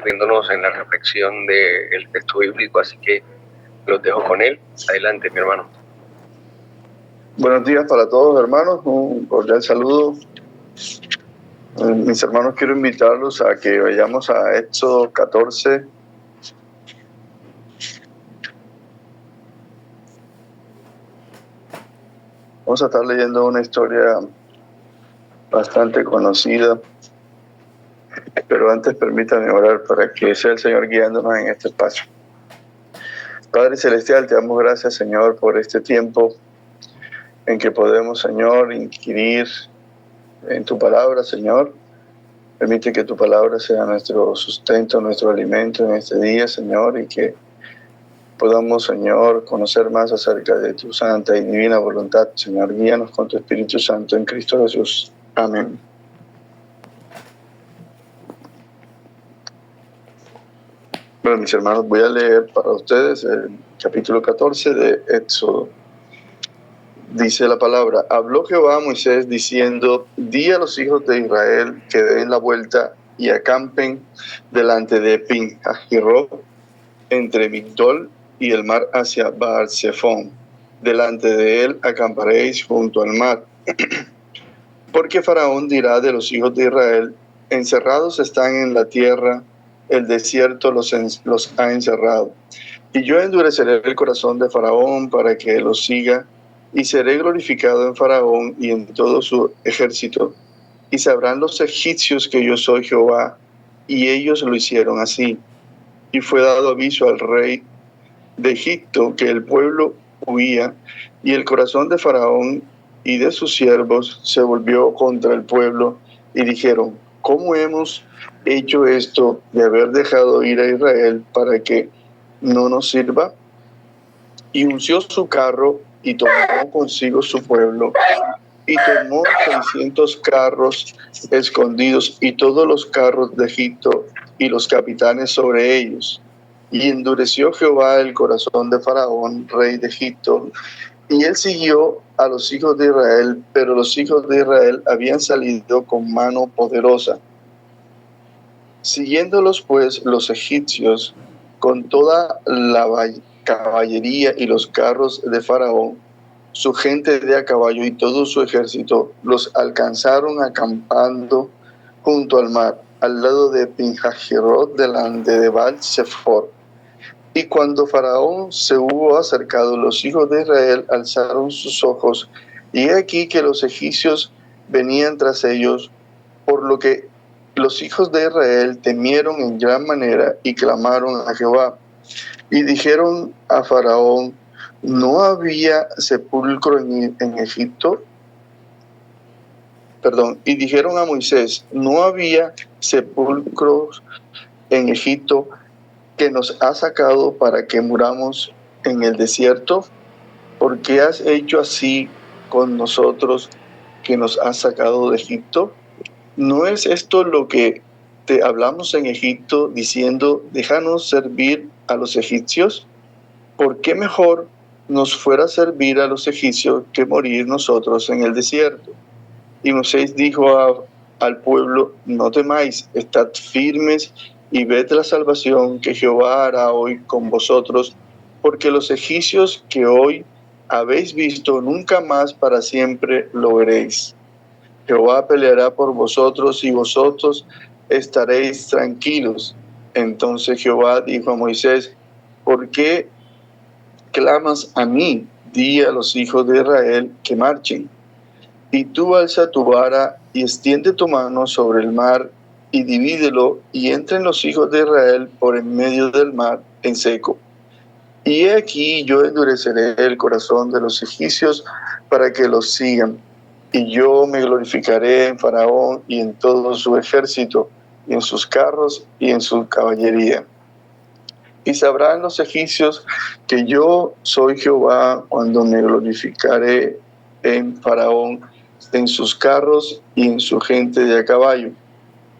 viéndonos en la reflexión del texto bíblico, así que los dejo con él. Adelante, mi hermano. Buenos días para todos, hermanos. Un cordial saludo. Mis hermanos, quiero invitarlos a que vayamos a Éxodo 14. Vamos a estar leyendo una historia bastante conocida, pero antes permítanme orar para que sea el Señor guiándonos en este espacio. Padre Celestial, te damos gracias, Señor, por este tiempo en que podemos, Señor, inquirir en tu palabra, Señor. Permite que tu palabra sea nuestro sustento, nuestro alimento en este día, Señor, y que podamos, Señor, conocer más acerca de tu santa y divina voluntad. Señor, guíanos con tu Espíritu Santo en Cristo Jesús. Amén. Bueno, mis hermanos, voy a leer para ustedes el capítulo 14 de Éxodo. Dice la palabra: habló Jehová a Moisés diciendo: di a los hijos de Israel que den la vuelta y acampen delante de Pin-Hahiroth, entre Migdol y el mar hacia Baal-Zephón. Delante de él acamparéis junto al mar. Porque Faraón dirá de los hijos de Israel: encerrados están en la tierra, el desierto los ha encerrado. Y yo endureceré el corazón de Faraón para que los siga, y seré glorificado en Faraón y en todo su ejército. Y sabrán los egipcios que yo soy Jehová. Y ellos lo hicieron así. Y fue dado aviso al rey de Egipto que el pueblo huía, y el corazón de Faraón y de sus siervos se volvió contra el pueblo, y dijeron: ¿cómo hemos hecho esto de haber dejado ir a Israel para que no nos sirva? Y unció su carro y tomó consigo su pueblo, y tomó 600 carros escondidos y todos los carros de Egipto y los capitanes sobre ellos. Y endureció Jehová el corazón de Faraón, rey de Egipto, y él siguió a los hijos de Israel, pero los hijos de Israel habían salido con mano poderosa. Siguiéndolos pues los egipcios con toda la caballería y los carros de Faraón, su gente de a caballo y todo su ejército, los alcanzaron acampando junto al mar, al lado de Pin-Hahiroth, delante de Baal-Zephón. Y cuando Faraón se hubo acercado, los hijos de Israel alzaron sus ojos, y he aquí que los egipcios venían tras ellos, por lo que los hijos de Israel temieron en gran manera y clamaron a Jehová. Y dijeron a Faraón: ¿no había sepulcro en Egipto? Y dijeron a Moisés: ¿no había sepulcros en Egipto que nos ha sacado para que muramos en el desierto? ¿Por qué has hecho así con nosotros, que nos has sacado de Egipto? ¿No es esto lo que te hablamos en Egipto, diciendo: déjanos servir a los egipcios? ¿Por qué mejor nos fuera servir a los egipcios que morir nosotros en el desierto? Y Moisés dijo al pueblo: no temáis, estad firmes y ved la salvación que Jehová hará hoy con vosotros, porque los egipcios que hoy habéis visto, nunca más para siempre lo veréis. Jehová peleará por vosotros y vosotros estaréis tranquilos. Entonces Jehová dijo a Moisés: ¿por qué clamas a mí? Di a los hijos de Israel que marchen. Y tú alza tu vara y extiende tu mano sobre el mar y divídelo, y entren los hijos de Israel por en medio del mar en seco. Y he aquí yo endureceré el corazón de los egipcios para que los sigan. Y yo me glorificaré en Faraón y en todo su ejército, y en sus carros y en su caballería. Y sabrán los egipcios que yo soy Jehová cuando me glorificaré en Faraón, en sus carros y en su gente de a caballo.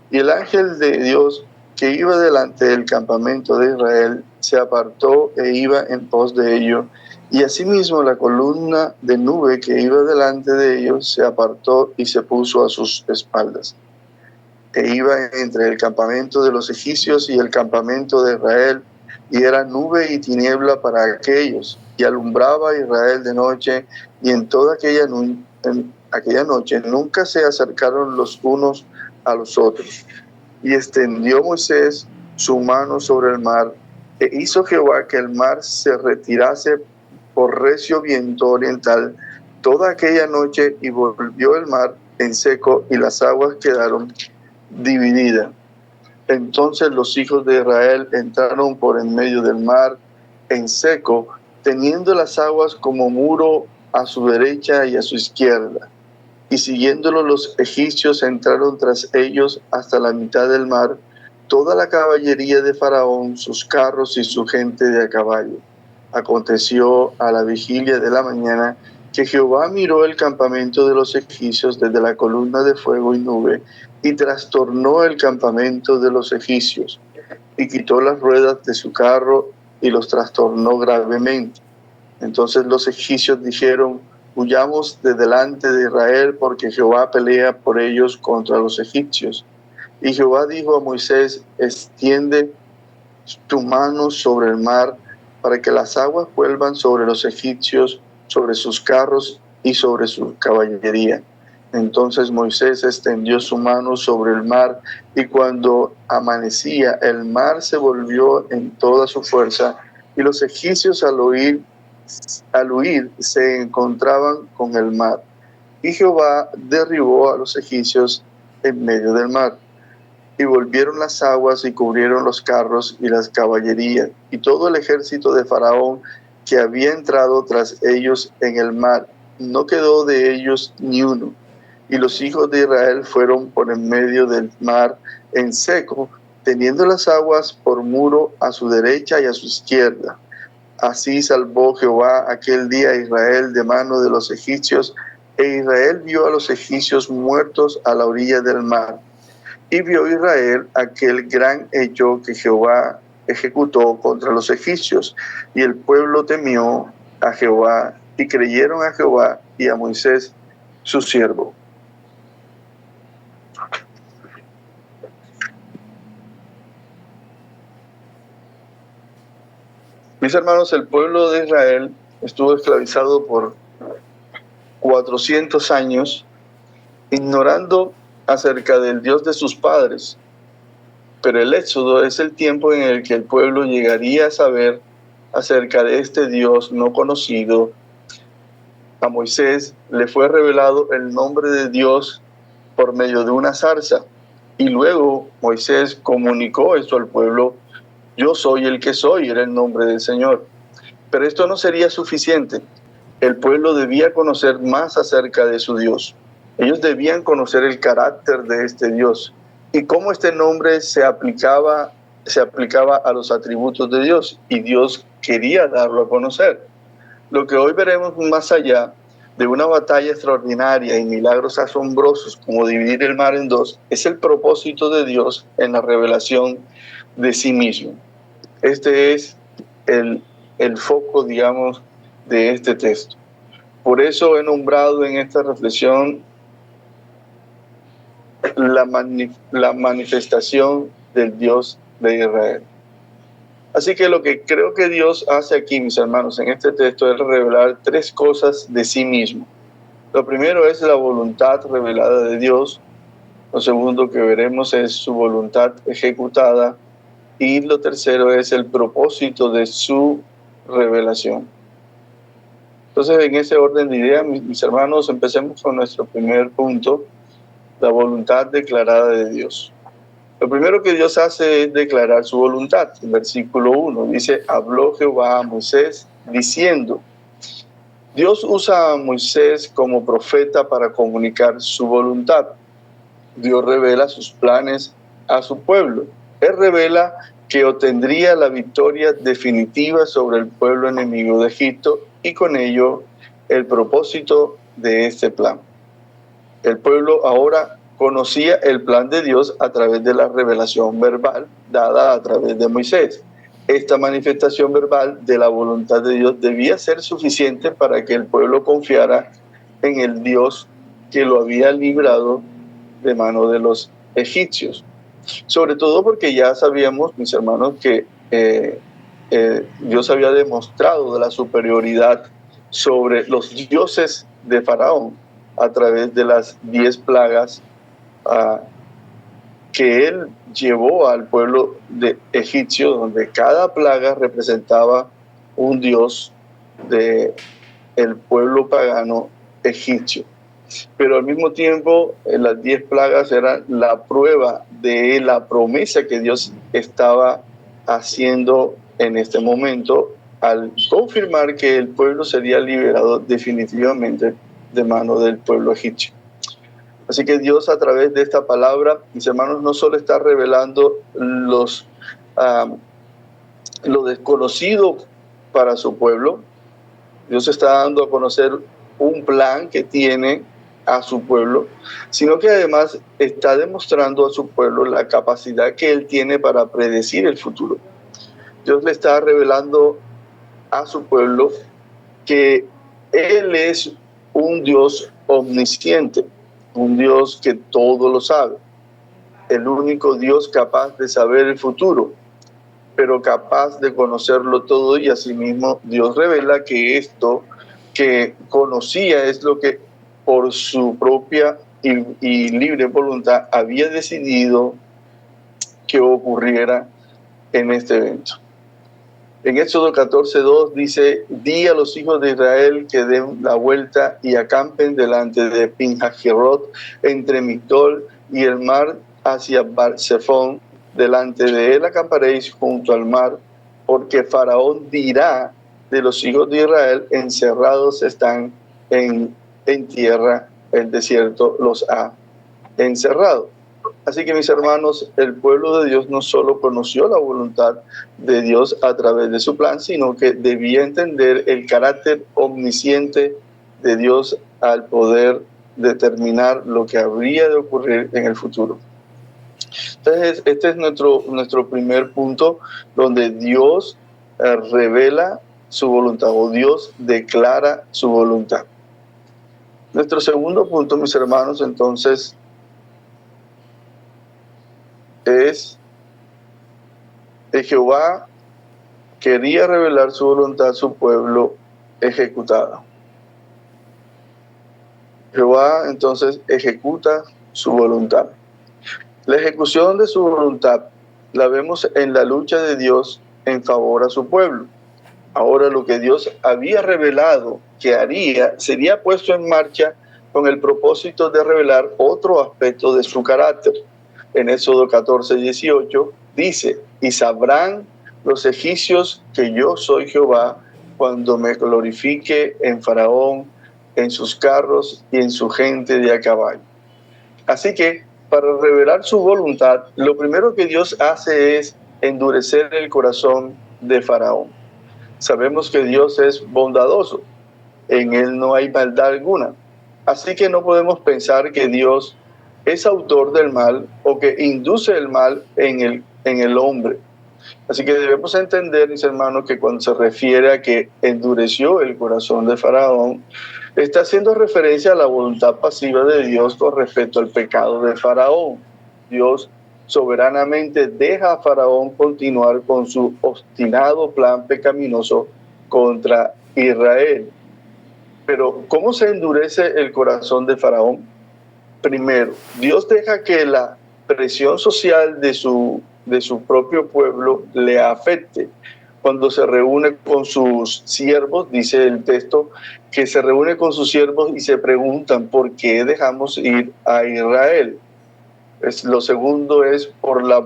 Y el ángel de Dios que iba delante del campamento de Israel se apartó e iba en pos de ellos, y asimismo la columna de nube que iba delante de ellos se apartó y se puso a sus espaldas. e iba entre el campamento de los egipcios y el campamento de Israel, y era nube y tiniebla para aquellos, y alumbraba a Israel de noche, y en toda aquella noche nunca se acercaron los unos a los otros. Y extendió Moisés su mano sobre el mar, e hizo Jehová que el mar se retirase por recio viento oriental toda aquella noche, y volvió el mar en seco, y las aguas quedaron divididas. Entonces los hijos de Israel entraron por en medio del mar en seco, teniendo las aguas como muro a su derecha y a su izquierda. Y siguiéndolo los egipcios entraron tras ellos hasta la mitad del mar, toda la caballería de Faraón, sus carros y su gente de a caballo. Aconteció a la vigilia de la mañana que Jehová miró el campamento de los egipcios desde la columna de fuego y nube, y trastornó el campamento de los egipcios, y quitó las ruedas de su carro y los trastornó gravemente. Entonces los egipcios dijeron: huyamos de delante de Israel, porque Jehová pelea por ellos contra los egipcios. Y Jehová dijo a Moisés: extiende tu mano sobre el mar, para que las aguas vuelvan sobre los egipcios, sobre sus carros y sobre su caballería. Entonces Moisés extendió su mano sobre el mar, y cuando amanecía, el mar se volvió en toda su fuerza, y los egipcios al huir se encontraban con el mar. Y Jehová derribó a los egipcios en medio del mar. Y volvieron las aguas y cubrieron los carros y las caballerías, y todo el ejército de Faraón que había entrado tras ellos en el mar. No quedó de ellos ni uno. Y los hijos de Israel fueron por en medio del mar en seco, teniendo las aguas por muro a su derecha y a su izquierda. Así salvó Jehová aquel día a Israel de mano de los egipcios, e Israel vio a los egipcios muertos a la orilla del mar. Y vio Israel aquel gran hecho que Jehová ejecutó contra los egipcios, y el pueblo temió a Jehová, y creyeron a Jehová y a Moisés su siervo. Mis hermanos, el pueblo de Israel estuvo esclavizado por 400 años, ignorando acerca del Dios de sus padres. Pero el Éxodo es el tiempo en el que el pueblo llegaría a saber acerca de este Dios no conocido. A Moisés le fue revelado el nombre de Dios por medio de una zarza, y luego Moisés comunicó esto al pueblo: yo soy el que soy, era el nombre del Señor. Pero esto no sería suficiente. El pueblo debía conocer más acerca de su Dios. Ellos debían conocer el carácter de este Dios y cómo este nombre se aplicaba a los atributos de Dios, y Dios quería darlo a conocer. Lo que hoy veremos más allá de una batalla extraordinaria y milagros asombrosos como dividir el mar en dos, es el propósito de Dios en la revelación de sí mismo. Este es el foco, digamos, de este texto. Por eso he nombrado en esta reflexión la manifestación del Dios de Israel. Así que lo que creo que Dios hace aquí, mis hermanos, en este texto es revelar tres cosas de sí mismo. Lo primero es la voluntad revelada de Dios. Lo segundo que veremos es su voluntad ejecutada. Y lo tercero es el propósito de su revelación. Entonces, en ese orden de ideas, mis hermanos, empecemos con nuestro primer punto, la voluntad declarada de Dios. Lo primero que Dios hace es declarar su voluntad. En versículo 1 dice: habló Jehová a Moisés diciendo. Dios usa a Moisés como profeta para comunicar su voluntad. Dios revela sus planes a su pueblo. Él revela que obtendría la victoria definitiva sobre el pueblo enemigo de Egipto, y con ello el propósito de este plan. El pueblo ahora conocía el plan de Dios a través de la revelación verbal dada a través de Moisés. Esta manifestación verbal de la voluntad de Dios debía ser suficiente para que el pueblo confiara en el Dios que lo había librado de mano de los egipcios. Sobre todo porque ya sabíamos, mis hermanos, que Dios había demostrado de la superioridad sobre los dioses de Faraón a través de las 10 plagas que él llevó al pueblo de egipcio, donde cada plaga representaba un dios del pueblo pagano egipcio. Pero al mismo tiempo, las 10 plagas eran la prueba de la promesa que Dios estaba haciendo en este momento al confirmar que el pueblo sería liberado definitivamente de mano del pueblo egipcio. Así que Dios, a través de esta palabra, mis hermanos, no solo está revelando lo desconocido para su pueblo, Dios está dando a conocer un plan que tiene a su pueblo, sino que además está demostrando a su pueblo la capacidad que Él tiene para predecir el futuro. Dios le está revelando a su pueblo que Él es un Dios omnisciente, un Dios que todo lo sabe, el único Dios capaz de saber el futuro, pero capaz de conocerlo todo, y asimismo Dios revela que esto que conocía es lo que por su propia y libre voluntad había decidido que ocurriera en este evento. En Éxodo 14:2 dice: di a los hijos de Israel que den la vuelta y acampen delante de Pinhajerot, entre Migdol y el mar, hacia Baal-Zephón. Delante de él acamparéis junto al mar, porque Faraón dirá de los hijos de Israel: encerrados están en tierra, el desierto los ha encerrado. Así que, mis hermanos, el pueblo de Dios no solo conoció la voluntad de Dios a través de su plan, sino que debía entender el carácter omnisciente de Dios al poder determinar lo que habría de ocurrir en el futuro. Entonces, este es nuestro primer punto, donde Dios revela su voluntad, o Dios declara su voluntad. Nuestro segundo punto, mis hermanos, entonces, es que Jehová quería revelar su voluntad a su pueblo ejecutada. Jehová entonces ejecuta su voluntad. La ejecución de su voluntad la vemos en la lucha de Dios en favor a su pueblo. Ahora, lo que Dios había revelado que haría sería puesto en marcha con el propósito de revelar otro aspecto de su carácter. En Éxodo 14:18 dice: y sabrán los egipcios que yo soy Jehová cuando me glorifique en Faraón, en sus carros y en su gente de a caballo. Así que, para revelar su voluntad, lo primero que Dios hace es endurecer el corazón de Faraón. Sabemos que Dios es bondadoso, en Él no hay maldad alguna. Así que no podemos pensar que Dios es autor del mal o que induce el mal en el hombre. Así que debemos entender, mis hermanos, que cuando se refiere a que endureció el corazón de Faraón, está haciendo referencia a la voluntad pasiva de Dios con respecto al pecado de Faraón. Dios soberanamente deja a Faraón continuar con su obstinado plan pecaminoso contra Israel. Pero, ¿cómo se endurece el corazón de Faraón? Primero, Dios deja que la presión social de su propio pueblo le afecte. Cuando se reúne con sus siervos, dice el texto, que se reúne con sus siervos y se preguntan: ¿por qué dejamos ir a Israel? Lo segundo es por la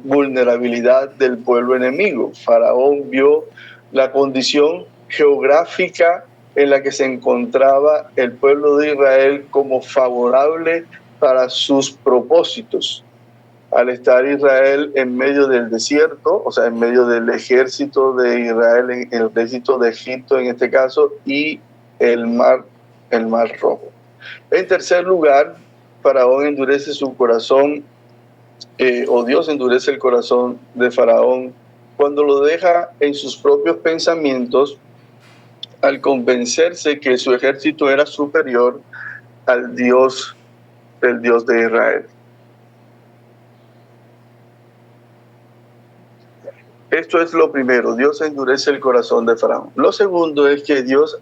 vulnerabilidad del pueblo enemigo. Faraón vio la condición geográfica en la que se encontraba el pueblo de Israel como favorable para sus propósitos. Al estar Israel en medio del desierto, o sea, en medio del ejército de Israel, el ejército de Egipto en este caso, y el mar Rojo. En tercer lugar, Faraón endurece su corazón, o Dios endurece el corazón de Faraón cuando lo deja en sus propios pensamientos, al convencerse que su ejército era superior al Dios del Dios de Israel. Esto es lo primero, Dios endurece el corazón de Faraón. Lo segundo es que Dios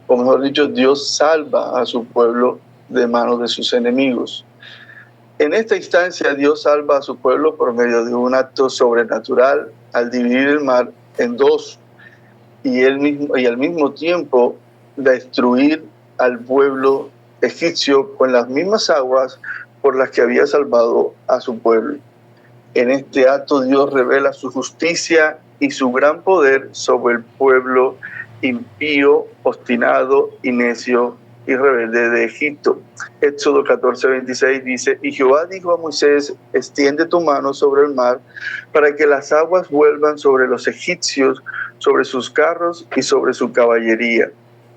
o mejor dicho, Dios salva a su pueblo de manos de sus enemigos. En esta instancia, Dios salva a su pueblo por medio de un acto sobrenatural al dividir el mar en dos y al mismo tiempo destruir al pueblo egipcio con las mismas aguas por las que había salvado a su pueblo. En este acto Dios revela su justicia y su gran poder sobre el pueblo impío, obstinado y necio y rebelde de Egipto. Éxodo 14:26 dice: y Jehová dijo a Moisés: extiende tu mano sobre el mar para que las aguas vuelvan sobre los egipcios, sobre sus carros y sobre su caballería.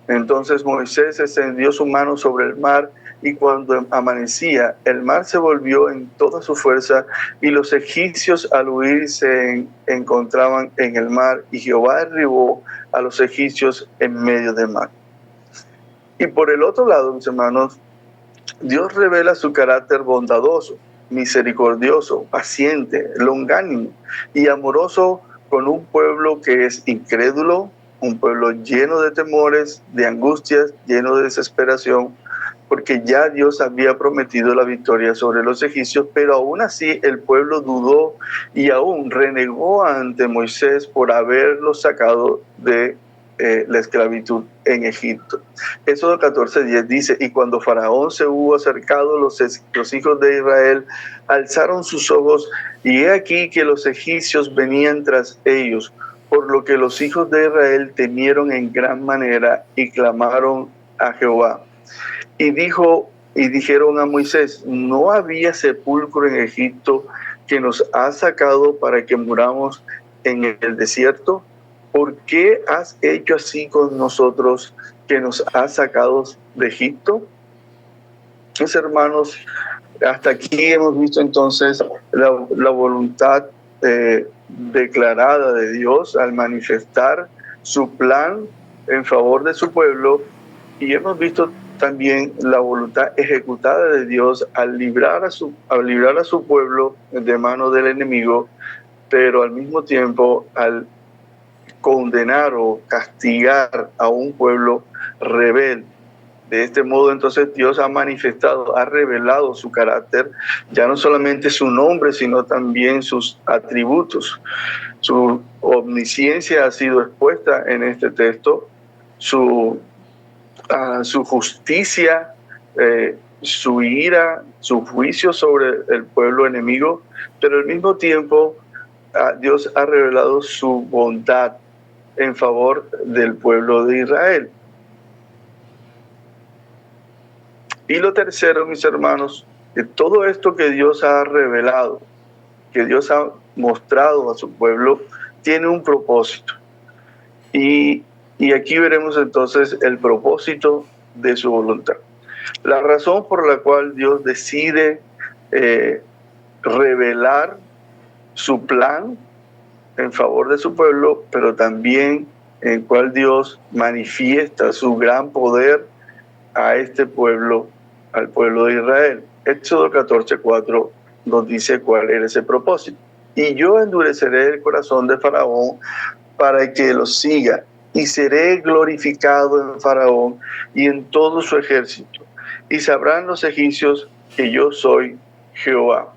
Entonces Moisés extendió su mano sobre el mar, y cuando amanecía, el mar se volvió en toda su fuerza, y los egipcios al huir se encontraban en el mar, y Jehová derribó a los egipcios en medio del mar. Y por el otro lado, mis hermanos, Dios revela su carácter bondadoso, misericordioso, paciente, longánimo y amoroso con un pueblo que es incrédulo, un pueblo lleno de temores, de angustias, lleno de desesperación, porque ya Dios había prometido la victoria sobre los egipcios, pero aún así el pueblo dudó y aún renegó ante Moisés por haberlo sacado de la esclavitud en Egipto. Éxodo 14:10 dice: y cuando Faraón se hubo acercado, los hijos de Israel alzaron sus ojos, y he aquí que los egipcios venían tras ellos, por lo que los hijos de Israel temieron en gran manera y clamaron a Jehová. Y dijeron a Moisés: ¿no había sepulcro en Egipto que nos ha sacado para que muramos en el desierto? ¿Por qué has hecho así con nosotros, que nos has sacado de Egipto? Mis hermanos, hasta aquí hemos visto entonces la voluntad declarada de Dios al manifestar su plan en favor de su pueblo, y hemos visto también la voluntad ejecutada de Dios al librar a su pueblo de mano del enemigo, pero al mismo tiempo al condenar o castigar a un pueblo rebelde. De este modo, entonces, Dios ha manifestado, ha revelado su carácter, ya no solamente su nombre, sino también sus atributos. Su omnisciencia ha sido expuesta en este texto, su justicia, su ira, su juicio sobre el pueblo enemigo, pero al mismo tiempo Dios ha revelado su bondad en favor del pueblo de Israel. Y lo tercero, mis hermanos, que todo esto que Dios ha revelado, que Dios ha mostrado a su pueblo, tiene un propósito. Y aquí veremos entonces el propósito de su voluntad. La razón por la cual Dios decide revelar su plan en favor de su pueblo, pero también en cual Dios manifiesta su gran poder a este pueblo, al pueblo de Israel. Éxodo 14:4 nos dice cuál era ese propósito. Y yo endureceré el corazón de Faraón para que lo siga, y seré glorificado en Faraón y en todo su ejército, y sabrán los egipcios que yo soy Jehová.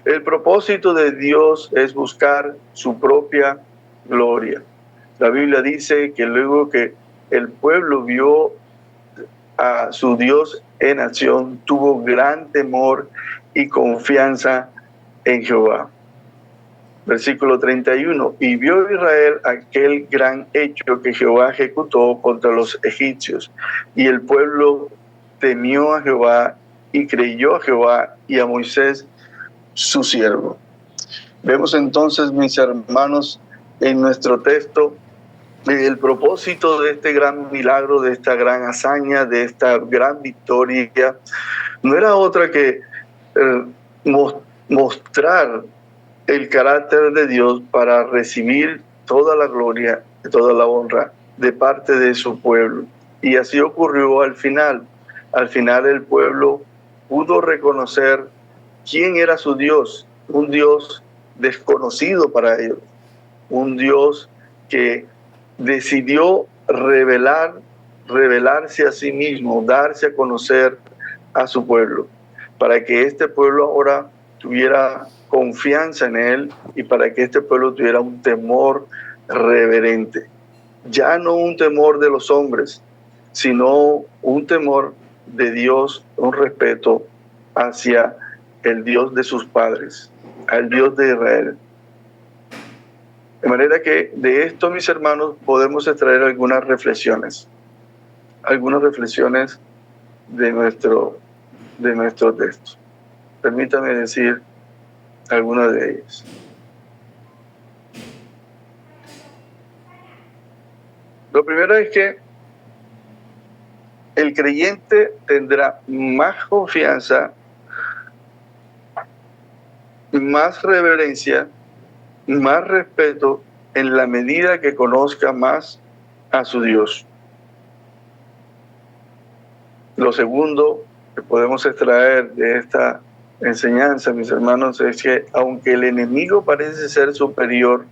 El propósito de Dios es buscar su propia gloria. La Biblia dice que luego que el pueblo vio a su Dios en acción, tuvo gran temor y confianza en Jehová. Versículo 31, y vio Israel aquel gran hecho que Jehová ejecutó contra los egipcios, y el pueblo temió a Jehová y creyó a Jehová y a Moisés su siervo. Vemos entonces, mis hermanos, en nuestro texto el propósito de este gran milagro, de esta gran hazaña, de esta gran victoria, no era otra que mostrar el carácter de Dios para recibir toda la gloria y toda la honra de parte de su pueblo. Y así ocurrió al final. al final el pueblo pudo reconocer quién era su Dios, un Dios desconocido para ellos, un Dios que decidió revelarse a sí mismo, darse a conocer a su pueblo, para que este pueblo ahora tuviera confianza en él y para que este pueblo tuviera un temor reverente. Ya no un temor de los hombres, sino un temor de Dios, un respeto hacia el Dios de sus padres, al Dios de Israel. De manera que de esto, mis hermanos, podemos extraer algunas reflexiones de nuestro texto. Permítame decir algunas de ellas. Lo primero es que el creyente tendrá más confianza, más reverencia, más respeto en la medida que conozca más a su Dios. Lo segundo que podemos extraer de esta enseñanza, mis hermanos, es que aunque el enemigo parece ser superior,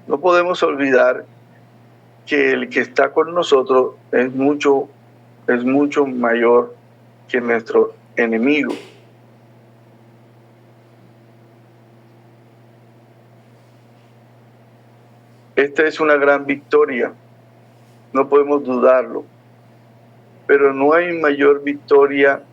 no podemos olvidar que el que está con nosotros es mucho mayor que nuestro enemigo. Esta es una gran victoria, no podemos dudarlo, pero no hay mayor victoria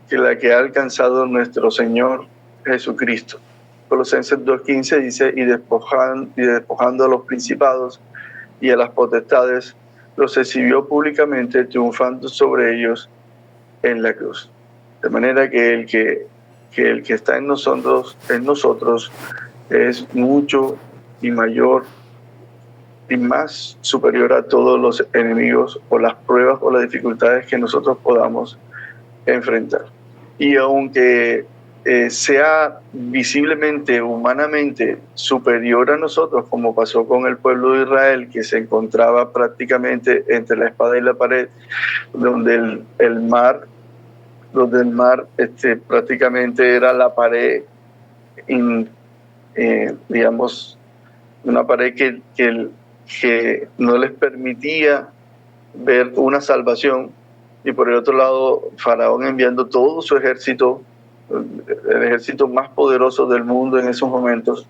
que la que ha alcanzado nuestro Señor Jesucristo. Colosenses 2:15 dice, y despojando a los principados y a las potestades, los exhibió públicamente, triunfando sobre ellos en la cruz. De manera que el que está en nosotros es mucho y mayor y más superior a todos los enemigos o las pruebas o las dificultades que nosotros podamos enfrentar. Y aunque sea visiblemente, humanamente superior a nosotros, como pasó con el pueblo de Israel, que se encontraba prácticamente entre la espada y la pared, donde el mar prácticamente era la pared, digamos, una pared que no les permitía ver una salvación, y por el otro lado Faraón enviando todo su ejército, el ejército más poderoso del mundo en esos momentos,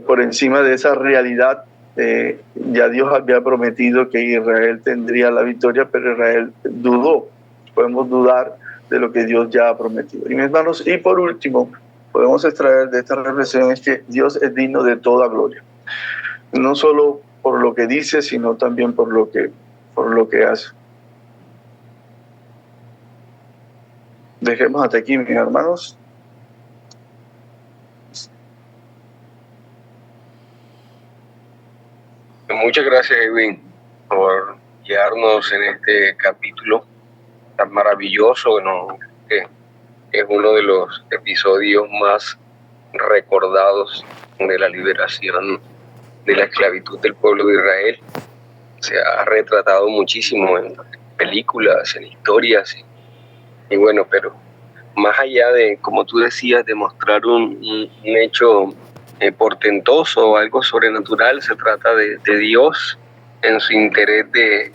por encima de esa realidad. Ya Dios había prometido que Israel tendría la victoria, pero Israel dudó. Podemos dudar de lo que Dios ya ha prometido. Y mis hermanos, y por último, podemos extraer de esta reflexión es que Dios es digno de toda gloria, no solo por lo que dice, sino también por lo que hace. Dejemos hasta aquí, mis hermanos. Muchas gracias, Edwin, por guiarnos en este capítulo tan maravilloso, ¿no? Que es uno de los episodios más recordados de la liberación de la esclavitud del pueblo de Israel. Se ha retratado muchísimo en películas, en historias, y bueno, pero más allá de, como tú decías, de mostrar un hecho portentoso o algo sobrenatural, se trata de Dios en su interés de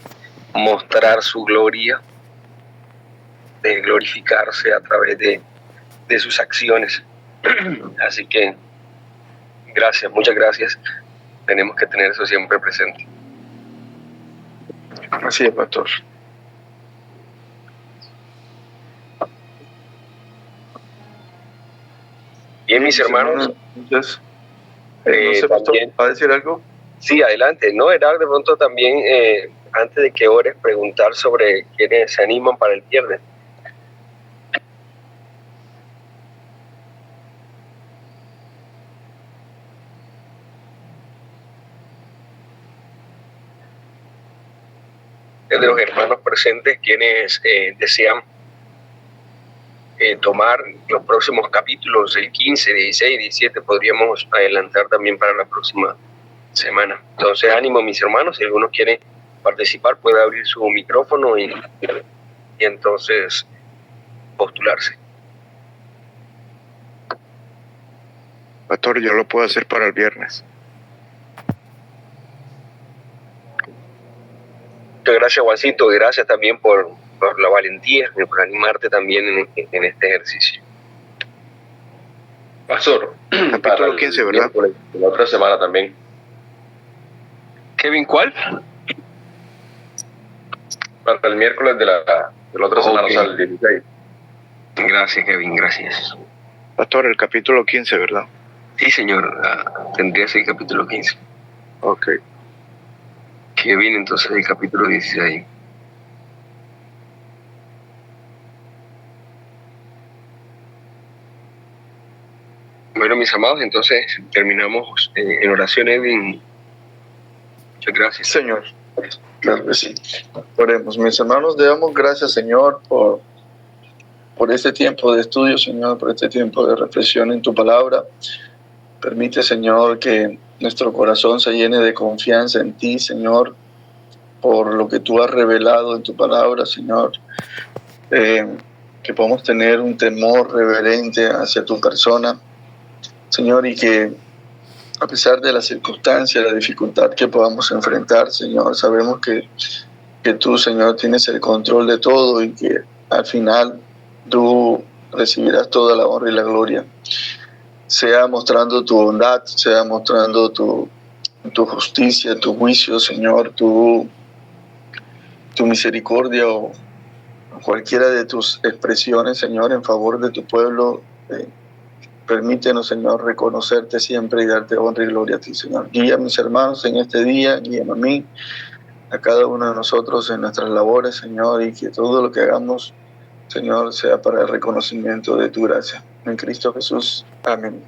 mostrar su gloria, de glorificarse a través de sus acciones. Así que gracias, muchas gracias. Tenemos que tener eso siempre presente. Así es, pastor. Bien, mis hermanos. Entonces, no sé, pastor, ¿va a decir algo? Sí, adelante. No, era de pronto también, antes de que ores, preguntar sobre quiénes se animan para el viernes. De los hermanos presentes, quienes desean tomar los próximos capítulos, el 15, 16, 17, podríamos adelantar también para la próxima semana. Entonces, ánimo, mis hermanos, si alguno quiere participar, puede abrir su micrófono y y entonces postularse. Pastor, yo lo puedo hacer para el viernes. Muchas gracias, Juancito, y gracias también por la valentía y por animarte también en este ejercicio. Pastor, Capítulo 15, ¿verdad? La otra semana también. Kevin, ¿cuál? Para el miércoles de la otra semana, o sea, el 16. Gracias, Kevin, gracias. Pastor, el capítulo 15, ¿verdad? Sí, señor, tendría que ser el capítulo 15. Ok. Kevin, entonces el capítulo 16. Bueno, mis amados, entonces terminamos en oración, Edwin. Muchas gracias. Señor, claro que sí. Oremos, mis hermanos, le damos gracias, Señor, por este tiempo de estudio, Señor, por este tiempo de reflexión en tu palabra. Permite, Señor, que nuestro corazón se llene de confianza en ti, Señor, por lo que tú has revelado en tu palabra, Señor. Que podamos tener un temor reverente hacia tu persona, Señor, y que a pesar de las circunstancias, la dificultad que podamos enfrentar, Señor, sabemos que tú, Señor, tienes el control de todo y que al final tú recibirás toda la honra y la gloria. Sea mostrando tu bondad, sea mostrando tu justicia, tu juicio, Señor, tu misericordia o cualquiera de tus expresiones, Señor, en favor de tu pueblo. Permítenos, Señor, reconocerte siempre y darte honra y gloria a ti, Señor. Guía a mis hermanos en este día, guíame a mí, a cada uno de nosotros en nuestras labores, Señor, y que todo lo que hagamos, Señor, sea para el reconocimiento de tu gracia. En Cristo Jesús. Amén.